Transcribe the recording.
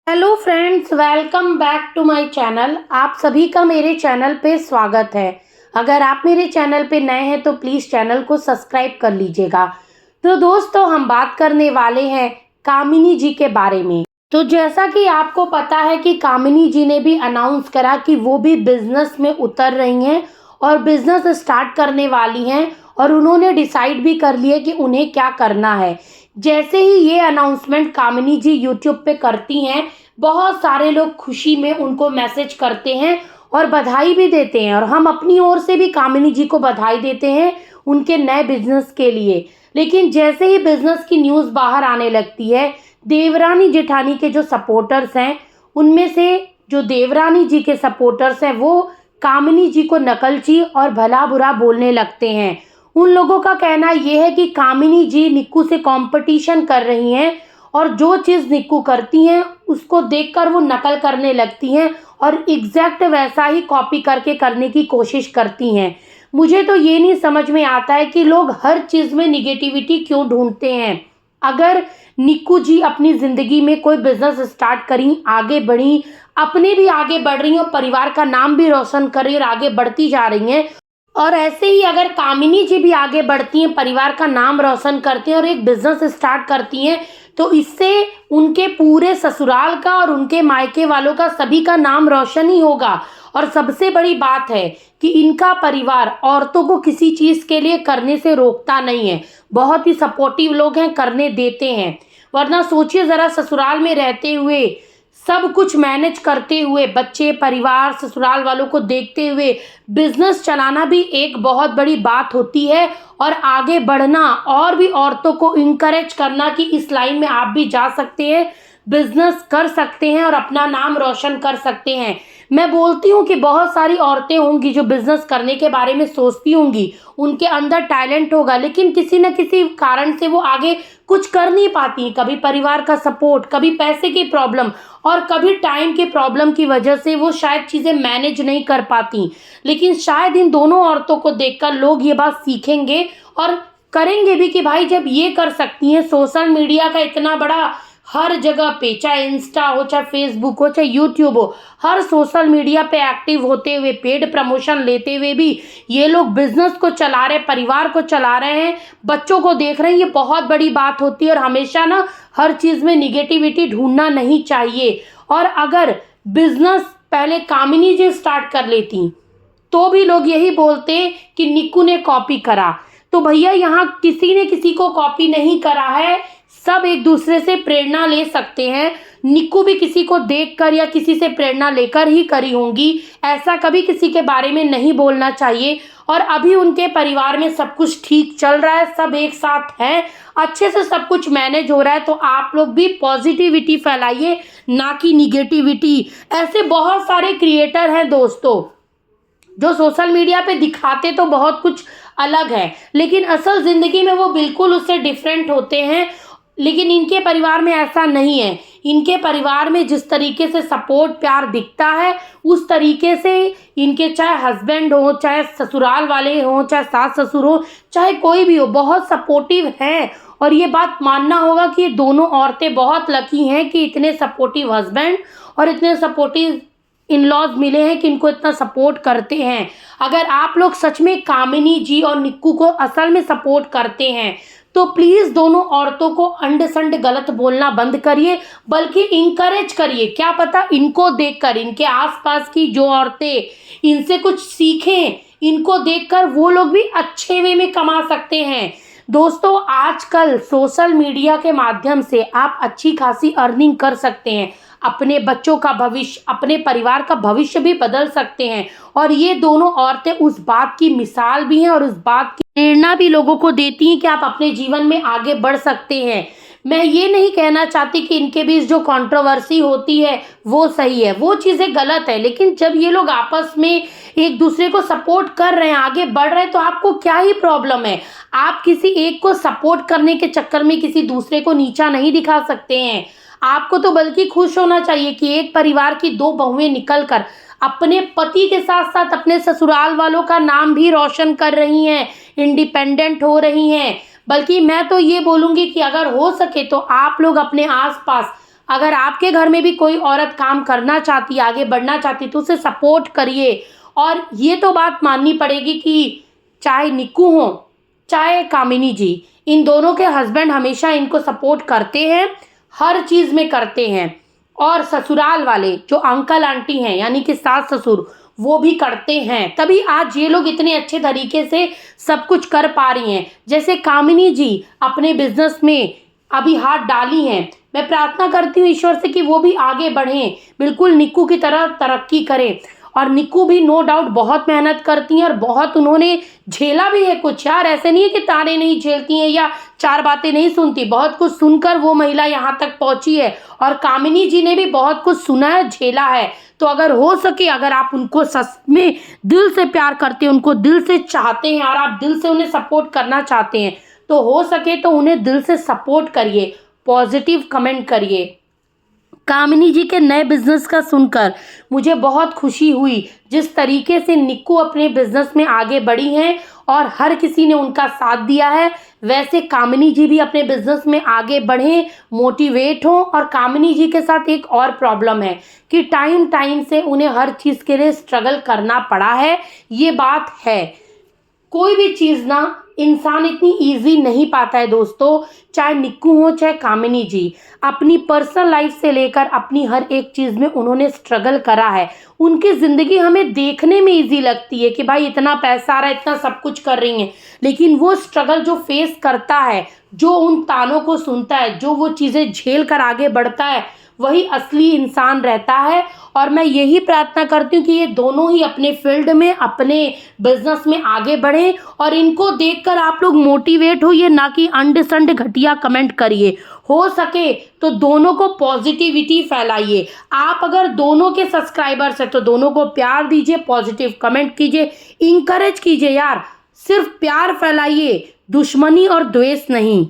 Hello friends, welcome back to my channel. आप सभी का मेरे चैनल पे स्वागत है। अगर आप मेरे चैनल पे नए हैं तो प्लीज़ चैनल को सब्सक्राइब कर लीजिएगा। तो दोस्तों, हम बात करने वाले हैं कामिनी जी के बारे में। तो जैसा कि आपको पता है कि कामिनी जी ने भी अनाउंस करा कि वो भी बिजनेस में उतर रही हैं और बिजनेस स्टार्ट करने वाली हैं, और उन्होंने डिसाइड भी कर लिया कि उन्हें क्या करना है। जैसे ही ये अनाउंसमेंट कामिनी जी यूट्यूब पे करती हैं, बहुत सारे लोग खुशी में उनको मैसेज करते हैं और बधाई भी देते हैं, और हम अपनी ओर से भी कामिनी जी को बधाई देते हैं उनके नए बिजनेस के लिए। लेकिन जैसे ही बिजनेस की न्यूज़ बाहर आने लगती है, देवरानी जेठानी के जो सपोर्टर्स हैं, उनमें से जो देवरानी जी के सपोर्टर्स हैं वो कामिनी जी को नकलची और भला बुरा बोलने लगते हैं। उन लोगों का कहना यह है कि कामिनी जी निक्कू से कंपटीशन कर रही हैं, और जो चीज़ निक्कू करती हैं उसको देखकर वो नकल करने लगती हैं और एग्जैक्ट वैसा ही कॉपी करके करने की कोशिश करती हैं। मुझे तो ये नहीं समझ में आता है कि लोग हर चीज़ में निगेटिविटी क्यों ढूंढते हैं। अगर निक्कू जी अपनी ज़िंदगी में कोई बिजनेस स्टार्ट करी, आगे बढ़ी, अपने भी आगे बढ़ रही हैं और परिवार का नाम भी रोशन कर रही हैं और आगे बढ़ती जा रही हैं, और ऐसे ही अगर कामिनी जी भी आगे बढ़ती हैं, परिवार का नाम रोशन करती हैं और एक बिजनेस स्टार्ट करती हैं, तो इससे उनके पूरे ससुराल का और उनके मायके वालों का, सभी का नाम रोशन ही होगा। और सबसे बड़ी बात है कि इनका परिवार औरतों को किसी चीज़ के लिए करने से रोकता नहीं है। बहुत ही सपोर्टिव लोग हैं, करने देते हैं। वरना सोचिए ज़रा, ससुराल में रहते हुए, सब कुछ मैनेज करते हुए, बच्चे, परिवार, ससुराल वालों को देखते हुए बिजनेस चलाना भी एक बहुत बड़ी बात होती है। और आगे बढ़ना और भी औरतों को इनकरेज करना कि इस लाइन में आप भी जा सकते हैं, बिजनेस कर सकते हैं और अपना नाम रोशन कर सकते हैं। मैं बोलती हूँ कि बहुत सारी औरतें होंगी जो बिजनेस करने के बारे में सोचती होंगी, उनके अंदर टैलेंट होगा, लेकिन किसी न किसी कारण से वो आगे कुछ कर नहीं पाती। कभी परिवार का सपोर्ट, कभी पैसे की प्रॉब्लम और कभी टाइम की प्रॉब्लम की वजह से वो शायद चीज़ें मैनेज नहीं कर पाती। लेकिन शायद इन दोनों औरतों को देखकर लोग ये बात सीखेंगे और करेंगे भी कि भाई, जब ये कर सकती हैं, सोशल मीडिया का इतना बड़ा हर जगह पे, चाहे इंस्टा हो, चाहे फेसबुक हो, चाहे यूट्यूब हो, हर सोशल मीडिया पे एक्टिव होते हुए, पेड प्रमोशन लेते हुए भी ये लोग बिजनेस को चला रहे, परिवार को चला रहे हैं, बच्चों को देख रहे हैं, ये बहुत बड़ी बात होती है। और हमेशा ना हर चीज़ में निगेटिविटी ढूंढना नहीं चाहिए। और अगर बिजनेस पहले कामिनी जी स्टार्ट कर लेती तो भी लोग यही बोलते कि निक्कू ने कॉपी करा। तो भैया, यहाँ किसी ने किसी को कॉपी नहीं करा है, सब एक दूसरे से प्रेरणा ले सकते हैं। निक्कू भी किसी को देखकर या किसी से प्रेरणा लेकर ही करी होंगी, ऐसा कभी किसी के बारे में नहीं बोलना चाहिए। और अभी उनके परिवार में सब कुछ ठीक चल रहा है, सब एक साथ हैं, अच्छे से सब कुछ मैनेज हो रहा है। तो आप लोग भी पॉजिटिविटी फैलाइए, ना कि निगेटिविटी। ऐसे बहुत सारे क्रिएटर हैं दोस्तों, जो सोशल मीडिया पे दिखाते तो बहुत कुछ अलग है, लेकिन असल ज़िंदगी में वो बिल्कुल उससे डिफरेंट होते हैं। लेकिन इनके परिवार में ऐसा नहीं है। इनके परिवार में जिस तरीके से सपोर्ट, प्यार दिखता है, उस तरीके से इनके चाहे हस्बैंड हो, चाहे ससुराल वाले हों, चाहे सास ससुर हो, चाहे कोई भी हो, बहुत सपोर्टिव हैं। और ये बात मानना होगा कि ये दोनों औरतें बहुत लकी हैं कि इतने सपोर्टिव हस्बैंड और इतने सपोर्टिव इन लॉज मिले हैं कि इनको इतना सपोर्ट करते हैं। अगर आप लोग सच में कामिनी जी और निक्कू को असल में सपोर्ट करते हैं तो प्लीज़ दोनों औरतों को अंड संड गलत बोलना बंद करिए, बल्कि इंकरेज करिए। क्या पता इनको देखकर इनके आसपास की जो औरतें इनसे कुछ सीखें, इनको देखकर वो लोग भी अच्छे वे में कमा सकते हैं। दोस्तों, आजकल सोशल मीडिया के माध्यम से आप अच्छी खासी अर्निंग कर सकते हैं, अपने बच्चों का भविष्य, अपने परिवार का भविष्य भी बदल सकते हैं। और ये दोनों औरतें उस बात की मिसाल भी हैं और उस बात की प्रेरणा भी लोगों को देती हैं कि आप अपने जीवन में आगे बढ़ सकते हैं। मैं ये नहीं कहना चाहती कि इनके बीच जो कंट्रोवर्सी होती है वो सही है, वो चीज़ें गलत है, लेकिन जब ये लोग आपस में एक दूसरे को सपोर्ट कर रहे हैं, आगे बढ़ रहे हैं, तो आपको क्या ही प्रॉब्लम है। आप किसी एक को सपोर्ट करने के चक्कर में किसी दूसरे को नीचा नहीं दिखा सकते हैं। आपको तो बल्कि खुश होना चाहिए कि एक परिवार की दो बहुएं निकलकर अपने पति के साथ साथ अपने ससुराल वालों का नाम भी रोशन कर रही हैं, इंडिपेंडेंट हो रही हैं। बल्कि मैं तो ये बोलूँगी कि अगर हो सके तो आप लोग अपने आसपास अगर आपके घर में भी कोई औरत काम करना चाहती है, आगे बढ़ना चाहती है, तो उसे सपोर्ट करिए। और ये तो बात माननी पड़ेगी कि चाहे निक्कू हो चाहे कामिनी जी, इन दोनों के हस्बैंड हमेशा इनको सपोर्ट करते हैं, हर चीज़ में करते हैं। और ससुराल वाले जो अंकल आंटी हैं यानी कि सास ससुर, वो भी करते हैं, तभी आज ये लोग इतने अच्छे तरीके से सब कुछ कर पा रही हैं। जैसे कामिनी जी अपने बिजनेस में अभी हाथ डाली हैं, मैं प्रार्थना करती हूँ ईश्वर से कि वो भी आगे बढ़ें, बिल्कुल निक्कू की तरह तरक्की करें। और निक्कू भी नो डाउट बहुत मेहनत करती हैं और बहुत उन्होंने झेला भी है कुछ यार, ऐसे नहीं है कि ताने नहीं झेलती हैं या चार बातें नहीं सुनती, बहुत कुछ सुनकर वो महिला यहाँ तक पहुंची है। और कामिनी जी ने भी बहुत कुछ सुना है, झेला है। तो अगर हो सके, अगर आप उनको सच में दिल से प्यार करते हैं, उनको दिल से चाहते हैं और आप दिल से उन्हें सपोर्ट करना चाहते हैं, तो हो सके तो उन्हें दिल से सपोर्ट करिए, पॉजिटिव कमेंट करिए। कामिनी जी के नए बिजनेस का सुनकर मुझे बहुत खुशी हुई, जिस तरीके से निक्कू अपने बिजनेस में आगे बढ़ी हैं और हर किसी ने उनका साथ दिया है, वैसे कामिनी जी भी अपने बिजनेस में आगे बढ़ें, मोटिवेट हों। और कामिनी जी के साथ एक और प्रॉब्लम है कि टाइम टाइम से उन्हें हर चीज़ के लिए स्ट्रगल करना पड़ा है, ये बात है। कोई भी चीज़ ना इंसान इतनी इजी नहीं पाता है दोस्तों, चाहे निक्कू हो चाहे कामिनी जी, अपनी पर्सनल लाइफ से लेकर अपनी हर एक चीज़ में उन्होंने स्ट्रगल करा है। उनकी ज़िंदगी हमें देखने में इजी लगती है कि भाई इतना पैसा आ रहा है, इतना सब कुछ कर रही हैं, लेकिन वो स्ट्रगल जो फेस करता है, जो उन तानों को सुनता है, जो वो चीज़ें झेल कर आगे बढ़ता है, वही असली इंसान रहता है। और मैं यही प्रार्थना करती हूँ कि ये दोनों ही अपने फील्ड में, अपने बिजनेस में आगे बढ़ें और इनको देखकर आप लोग मोटिवेट होइए, ना कि अंड संड घटिया कमेंट करिए। हो सके तो दोनों को पॉजिटिविटी फैलाइए। आप अगर दोनों के सब्सक्राइबर्स हैं तो दोनों को प्यार दीजिए, पॉजिटिव कमेंट कीजिए, इंकरेज कीजिए यार, सिर्फ प्यार फैलाइए, दुश्मनी और द्वेष नहीं।